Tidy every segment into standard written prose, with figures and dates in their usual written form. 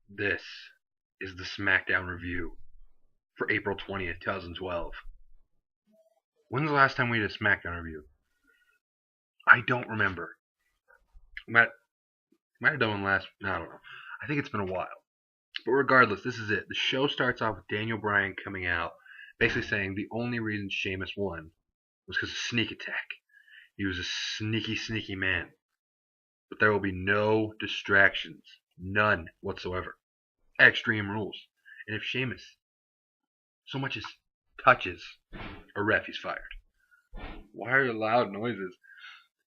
This is the Smackdown review for April 20th, 2012. When's the last time we did a Smackdown review? I don't remember. Might have done one last. I don't know. I think it's been a while. But regardless, this is it. The show starts off with Daniel Bryan coming out, basically saying the only reason Sheamus won was because of sneak attack. He was a sneaky, sneaky man. But there will be no distractions. None whatsoever. Extreme rules. And if Sheamus so much as touches a ref, he's fired. Why are the loud noises?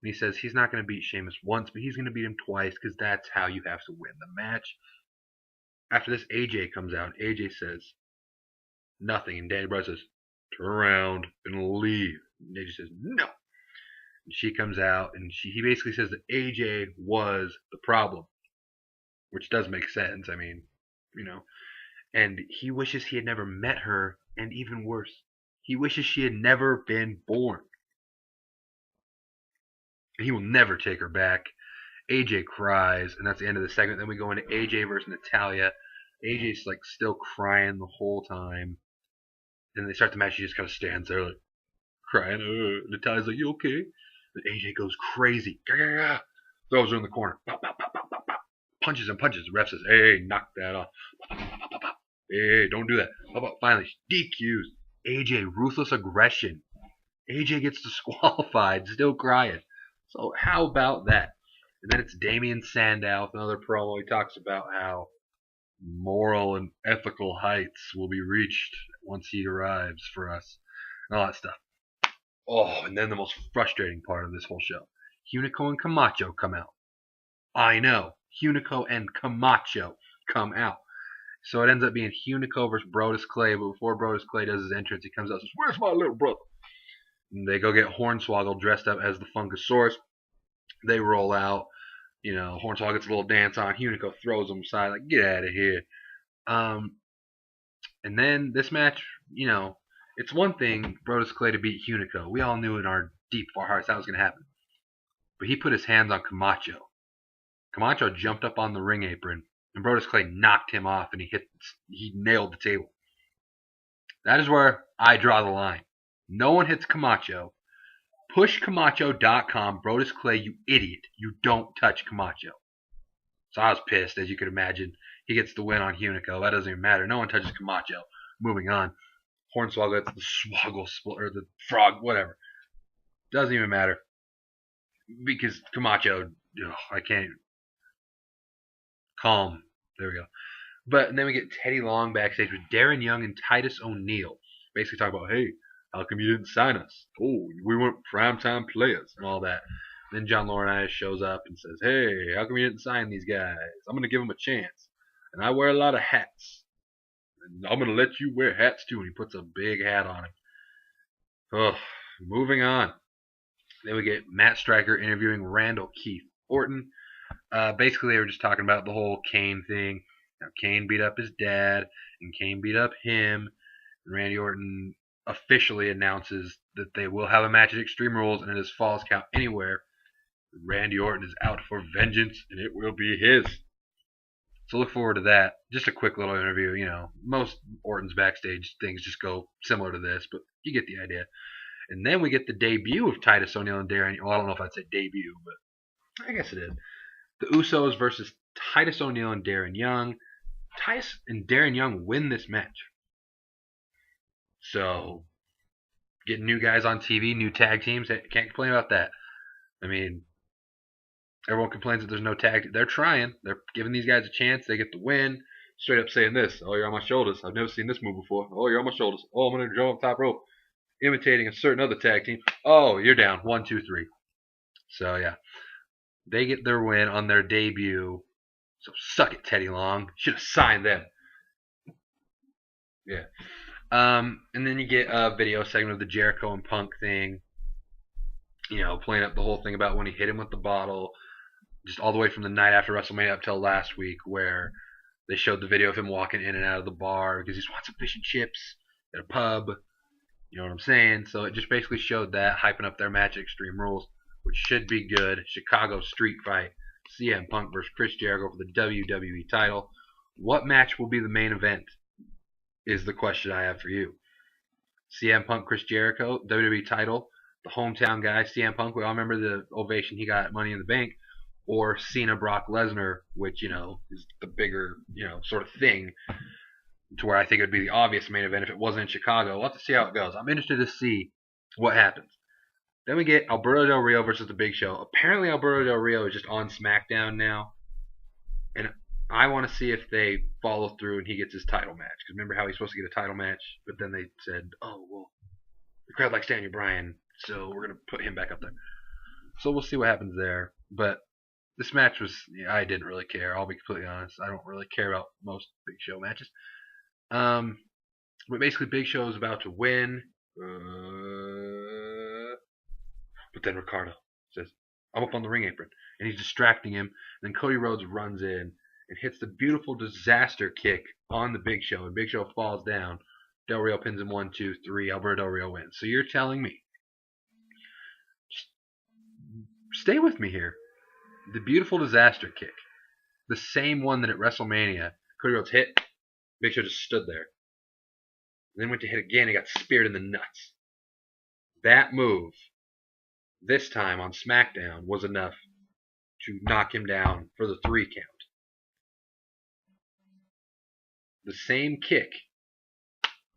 And he says he's not going to beat Sheamus once, but he's going to beat him twice because that's how you have to win the match. After this, AJ comes out, and AJ says nothing, and Danny Bryan says, turn around and leave. And AJ says, no. And she comes out, and he basically says that AJ was the problem, which does make sense. I mean, and he wishes he had never met her, and even worse, he wishes she had never been born. And he will never take her back. AJ cries, and that's the end of the segment. Then we go into AJ versus Natalya. AJ's like still crying the whole time. And they start the match. She just kind of stands there like crying. Natalya's like, "You okay?" And AJ goes crazy. Throws her in the corner. Pop, pop, pop, pop, pop, pop. Punches and punches. The ref says, "Hey, knock that off. Pop, pop, pop, pop, pop. Hey, don't do that." Pop, pop. Finally, DQs. AJ, ruthless aggression. AJ gets disqualified, still crying. So how about that? And then it's Damian Sandow with another promo. He talks about how moral and ethical heights will be reached once he arrives for us. And all that stuff. Oh, and then the most frustrating part of this whole show. Hunico and Camacho come out. I know. Hunico and Camacho come out. So it ends up being Hunico versus Brodus Clay. But before Brodus Clay does his entrance, he comes out and says, "Where's my little brother?" And they go get Hornswoggle dressed up as the Funkasaurus. They roll out. Hornswoggle gets a little dance on. Hunico throws him aside, like, get out of here. And then this match, it's one thing, Brodus Clay to beat Hunico. We all knew in our deep of our hearts that was going to happen. But he put his hands on Camacho. Camacho jumped up on the ring apron, and Brodus Clay knocked him off, and he nailed the table. That is where I draw the line. No one hits Camacho. PushCamacho.com, Brodus Clay, you idiot. You don't touch Camacho. So I was pissed, as you could imagine. He gets the win on Hunico. That doesn't even matter. No one touches Camacho. Moving on. Hornswoggle gets the swoggle split, or the frog, whatever. Doesn't even matter. Because Camacho, I can't. Calm. There we go. But then we get Teddy Long backstage with Darren Young and Titus O'Neil. Basically talking about, hey, how come you didn't sign us? Oh, we weren't primetime players and all that. Then John Laurinaitis shows up and says, hey, how come you didn't sign these guys? I'm going to give them a chance. And I wear a lot of hats. And I'm going to let you wear hats too. And he puts a big hat on him. Oh, moving on. Then we get Matt Striker interviewing Randall Keith Orton. Basically, they were just talking about the whole Kane thing. Now, Kane beat up his dad, and Kane beat up him. And Randy Orton officially announces that they will have a match at Extreme Rules, and it is Falls Count Anywhere. Randy Orton is out for vengeance, and it will be his. So look forward to that. Just a quick little interview. Most Orton's backstage things just go similar to this, but you get the idea. And then we get the debut of Titus O'Neil and Darren. Well, I don't know if I'd say debut, but I guess it is. The Usos versus Titus O'Neil and Darren Young. Titus and Darren Young win this match. So, getting new guys on TV, new tag teams, can't complain about that. I mean, everyone complains that there's no tag. They're trying. They're giving these guys a chance. They get the win. Straight up saying this. Oh, you're on my shoulders. I've never seen this move before. Oh, you're on my shoulders. Oh, I'm going to jump top rope. Imitating a certain other tag team. Oh, you're down. 1, 2, 3. So, yeah. They get their win on their debut. So, suck it, Teddy Long. Should have signed them. Yeah. And then you get a video segment of the Jericho and Punk thing. Playing up the whole thing about when he hit him with the bottle. Just all the way from the night after WrestleMania up till last week, where they showed the video of him walking in and out of the bar because he just wants some fish and chips at a pub. You know what I'm saying? So it just basically showed that, hyping up their match at Extreme Rules, which should be good. Chicago Street Fight. CM Punk versus Chris Jericho for the WWE title. What match will be the main event is the question I have for you. CM Punk, Chris Jericho, WWE title, the hometown guy, CM Punk. We all remember the ovation he got at Money in the Bank, or Cena, Brock Lesnar, which is the bigger sort of thing, to where I think it would be the obvious main event if it wasn't in Chicago. We'll have to see how it goes. I'm interested to see what happens. Then we get Alberto Del Rio versus the Big Show. Apparently, Alberto Del Rio is just on Smackdown now, and I want to see if they follow through and he gets his title match. Because remember how he's supposed to get a title match, but then they said, "Oh well, the crowd likes Daniel Bryan, so we're gonna put him back up there." So we'll see what happens there. But this match was, I didn't really care. I'll be completely honest. I don't really care about most Big Show matches. But basically, Big Show is about to win. But then Ricardo says, "I'm up on the ring apron," and he's distracting him. And then Cody Rhodes runs in and hits the beautiful disaster kick on the Big Show, and Big Show falls down. Del Rio pins him 1, 2, 3. Alberto Del Rio wins. So you're telling me, just stay with me here, the beautiful disaster kick, the same one that at WrestleMania Cody Rhodes hit, Big Show just stood there. And then went to hit again and got speared in the nuts. That move, this time on SmackDown, was enough to knock him down for the 3 count. The same kick,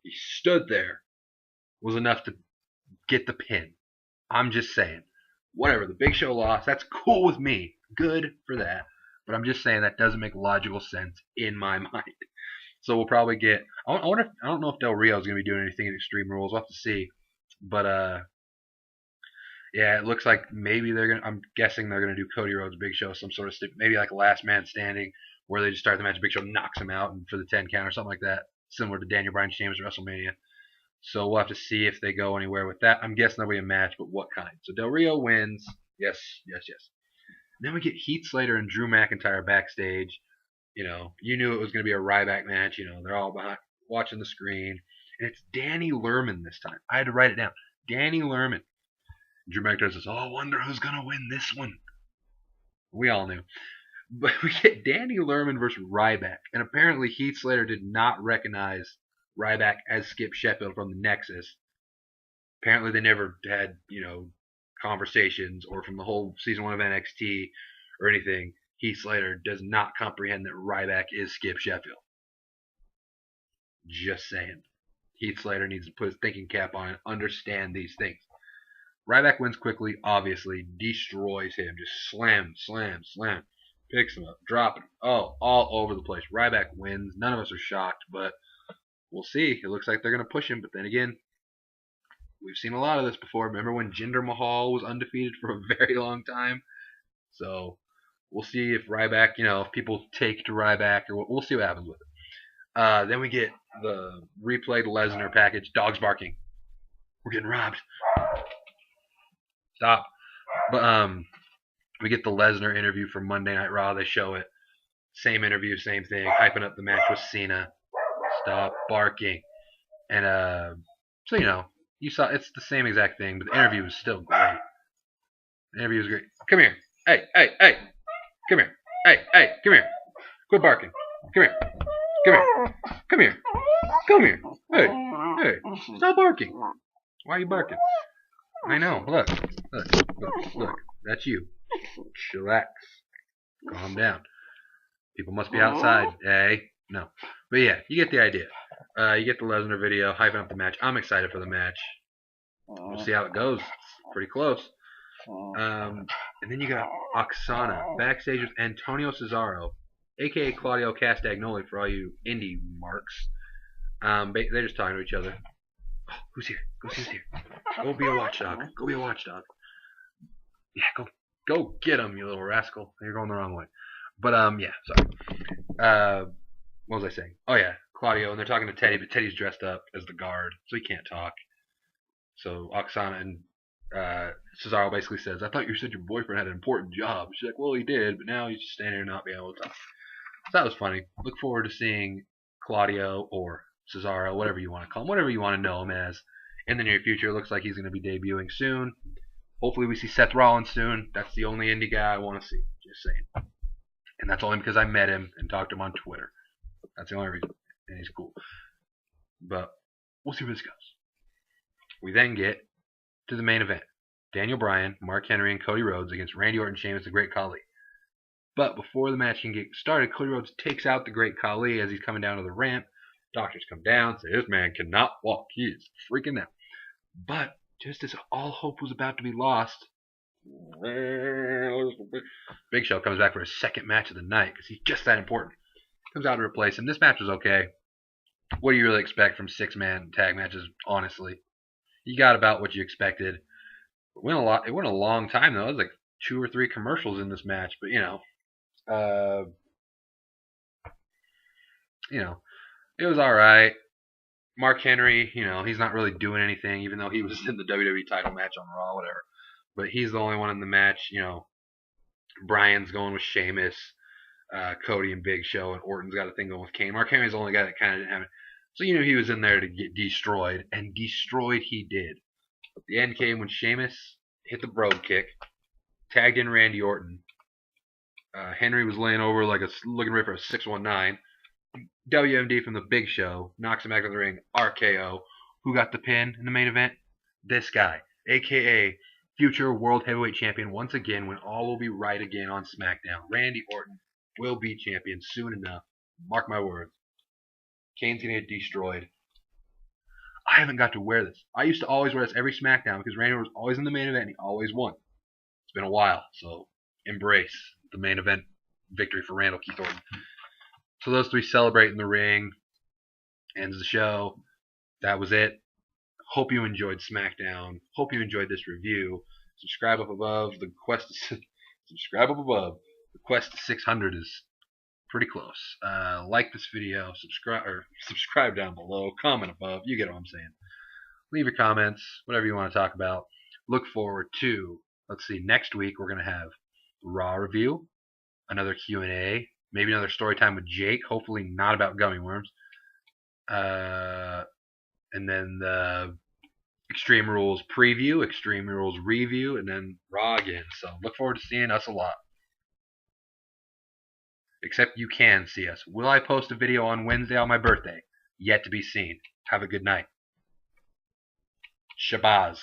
he stood there, was enough to get the pin. I'm just saying. Whatever, the Big Show lost, that's cool with me. Good for that. But I'm just saying that doesn't make logical sense in my mind. So we'll probably get... I don't know if Del Rio is going to be doing anything in Extreme Rules. We'll have to see. But, yeah, it looks like maybe they're going to... I'm guessing they're going to do Cody Rhodes, Big Show, some sort of... maybe like a last man standing, where they just start the match, Big Show knocks him out and for the 10 count or something like that. Similar to Daniel Bryan Sheamus at WrestleMania. So we'll have to see if they go anywhere with that. I'm guessing there'll be a match, but what kind? So Del Rio wins. Yes. Then we get Heath Slater and Drew McIntyre backstage. You knew it was going to be a Ryback match. They're all behind, watching the screen. And it's Danny Lerman this time. I had to write it down. Danny Lerman. Drew McIntyre says, "Oh, I wonder who's going to win this one." We all knew. But we get Danny Lerman versus Ryback. And apparently Heath Slater did not recognize Ryback as Skip Sheffield from the Nexus. Apparently they never had, conversations, or from the whole season 1 of NXT or anything. Heath Slater does not comprehend that Ryback is Skip Sheffield. Just saying. Heath Slater needs to put his thinking cap on and understand these things. Ryback wins quickly, obviously, destroys him, just slam, picks him up, dropping him, all over the place. Ryback wins. None of us are shocked, but we'll see. It looks like they're going to push him, but then again, we've seen a lot of this before. Remember when Jinder Mahal was undefeated for a very long time? So we'll see if Ryback, if people take to Ryback, or we'll see what happens with it. Then we get the replayed Lesnar package. Dogs barking. We're getting robbed. Stop. But we get the Lesnar interview from Monday Night Raw. They show it. Same interview, same thing. Hyping up the match with Cena. Stop barking. And so you saw it's the same exact thing, but the interview was still great. The interview was great. Come here. Hey. Come here. Hey, come here. Quit barking. Come here. Hey. Stop barking. Why are you barking? I know. Look. That's you. Chillax. Calm down. People must be outside. Hey. No. But yeah, you get the idea. You get the Lesnar video, hyping up the match. I'm excited for the match. We'll see how it goes. It's pretty close. And then you got Oksana backstage with Antonio Cesaro, a.k.a. Claudio Castagnoli for all you indie marks. They're just talking to each other. Oh, who's here? Who's here? Go be a watchdog. Yeah, go get him, you little rascal. You're going the wrong way. But, yeah, sorry. What was I saying? Oh, yeah, Claudio, and they're talking to Teddy, but Teddy's dressed up as the guard, so he can't talk. So Oksana and Cesaro basically says, "I thought you said your boyfriend had an important job." She's like, "Well, he did, but now he's just standing here not being able to talk." So that was funny. Look forward to seeing Claudio or Cesaro, whatever you want to call him, whatever you want to know him as, in the near future. It looks like he's going to be debuting soon. Hopefully we see Seth Rollins soon. That's the only indie guy I want to see. Just saying. And that's only because I met him and talked to him on Twitter. That's the only reason. And he's cool. But we'll see where this goes. We then get to the main event. Daniel Bryan, Mark Henry, and Cody Rhodes against Randy Orton, Sheamus, the Great Khali. But before the match can get started, Cody Rhodes takes out the Great Khali as he's coming down to the ramp. Doctors come down, say this man cannot walk. He is freaking out. But just as all hope was about to be lost, Big Show comes back for his second match of the night because he's just that important. Comes out to replace him. This match was okay. What do you really expect from 6-man tag matches, honestly? You got about what you expected. It went a long time, though. It was like 2 or 3 commercials in this match. But, it was all right. Mark Henry, he's not really doing anything, even though he was in the WWE title match on Raw, whatever. But he's the only one in the match. Bryan's going with Sheamus, Cody and Big Show, and Orton's got a thing going with Kane. Mark Henry's the only guy that kind of didn't have it. So he was in there to get destroyed, and destroyed he did. The end came when Sheamus hit the brogue kick, tagged in Randy Orton. Henry was laying over looking ready for a 619. WMD from the Big Show knocks him back in the ring. RKO. Who got the pin in the main event? This guy, aka future World Heavyweight Champion once again, when all will be right again on SmackDown. Randy Orton will be champion soon enough. Mark my words. Kane's gonna get destroyed. I haven't got to wear this. I used to always wear this every SmackDown because Randy Orton was always in the main event and he always won. It's been a while, so embrace the main event victory for Randall Keith Orton. So those 3 celebrate in the ring. Ends the show. That was it. Hope you enjoyed SmackDown. Hope you enjoyed this review. Subscribe up above. Subscribe up above. The quest to 600 is pretty close. Like this video. Subscribe down below. Comment above. You get what I'm saying. Leave your comments. Whatever you want to talk about. Look forward to, next week we're going to have Raw review. Another Q&A. Maybe another story time with Jake. Hopefully not about gummy worms. And then the Extreme Rules preview, Extreme Rules review, and then Raw again. So look forward to seeing us a lot. Except you can see us. Will I post a video on Wednesday on my birthday? Yet to be seen. Have a good night. Shabazz.